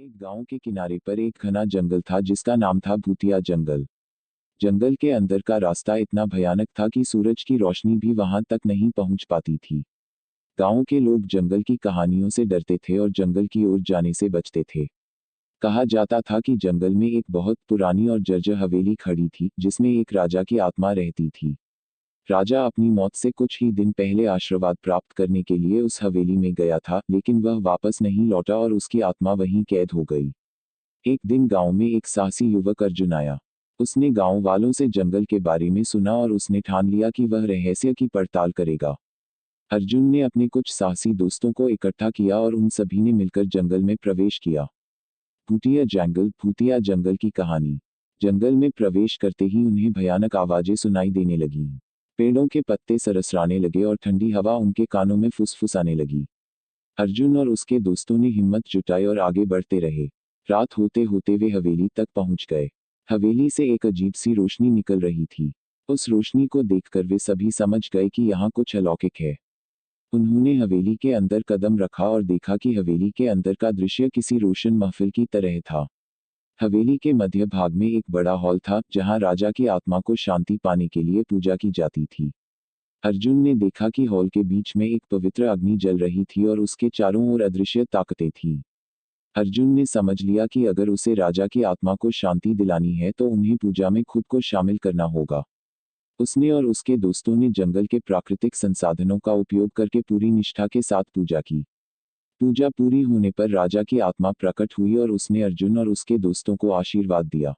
एक गांव के किनारे पर एक घना जंगल था जिसका नाम था भूतिया जंगल। जंगल के अंदर का रास्ता इतना भयानक था कि सूरज की रोशनी भी वहां तक नहीं पहुंच पाती थी। गांव के लोग जंगल की कहानियों से डरते थे और जंगल की ओर जाने से बचते थे। कहा जाता था कि जंगल में एक बहुत पुरानी और जर्जर हवेली खड़ी थी जिसमें एक राजा की आत्मा रहती थी। राजा अपनी मौत से कुछ ही दिन पहले आशीर्वाद प्राप्त करने के लिए उस हवेली में गया था, लेकिन वह वापस नहीं लौटा और उसकी आत्मा वहीं कैद हो गई। एक दिन गांव में एक साहसी युवक अर्जुन आया। उसने गांव वालों से जंगल के बारे में सुना और उसने ठान लिया कि वह रहस्य की पड़ताल करेगा। अर्जुन ने अपने कुछ साहसी दोस्तों को इकट्ठा किया और उन सभी ने मिलकर जंगल में प्रवेश किया। भूतिया जंगल की कहानी। जंगल में प्रवेश करते ही उन्हें भयानक आवाजें सुनाई देने लगीं। पेड़ों के पत्ते सरसराने लगे और ठंडी हवा उनके कानों में फुसफुसाने लगी। अर्जुन और उसके दोस्तों ने हिम्मत जुटाई और आगे बढ़ते रहे। रात होते होते वे हवेली तक पहुंच गए। हवेली से एक अजीब सी रोशनी निकल रही थी। उस रोशनी को देखकर वे सभी समझ गए कि यहाँ कुछ अलौकिक है। उन्होंने हवेली के अंदर कदम रखा और देखा कि हवेली के अंदर का दृश्य किसी रोशन महफिल की तरह था। हवेली के मध्य भाग में एक बड़ा हॉल था जहाँ राजा की आत्मा को शांति पाने के लिए पूजा की जाती थी। अर्जुन ने देखा कि हॉल के बीच में एक पवित्र अग्नि जल रही थी और उसके चारों ओर अदृश्य ताकतें थीं। अर्जुन ने समझ लिया कि अगर उसे राजा की आत्मा को शांति दिलानी है तो उन्हें पूजा में खुद को शामिल करना होगा। उसने और उसके दोस्तों ने जंगल के प्राकृतिक संसाधनों का उपयोग करके पूरी निष्ठा के साथ पूजा की। पूजा पूरी होने पर राजा की आत्मा प्रकट हुई और उसने अर्जुन और उसके दोस्तों को आशीर्वाद दिया।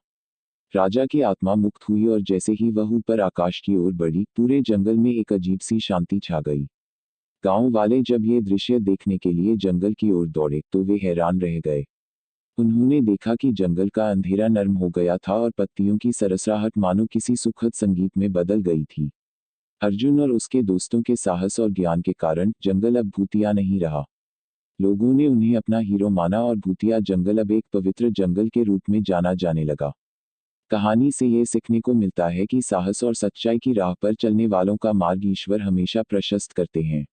राजा की आत्मा मुक्त हुई और जैसे ही वह ऊपर आकाश की ओर बढ़ी, पूरे जंगल में एक अजीब सी शांति छा गई। गांव वाले जब ये दृश्य देखने के लिए जंगल की ओर दौड़े तो वे हैरान रह गए। उन्होंने देखा कि जंगल का अंधेरा नर्म हो गया था और पत्तियों की सरसराहट मानो किसी सुखद संगीत में बदल गई थी। अर्जुन और उसके दोस्तों के साहस और ज्ञान के कारण जंगल अब भूतिया नहीं रहा। लोगों ने उन्हें अपना हीरो माना और भूतिया जंगल अब एक पवित्र जंगल के रूप में जाना जाने लगा। कहानी से ये सीखने को मिलता है कि साहस और सच्चाई की राह पर चलने वालों का मार्ग ईश्वर हमेशा प्रशस्त करते हैं।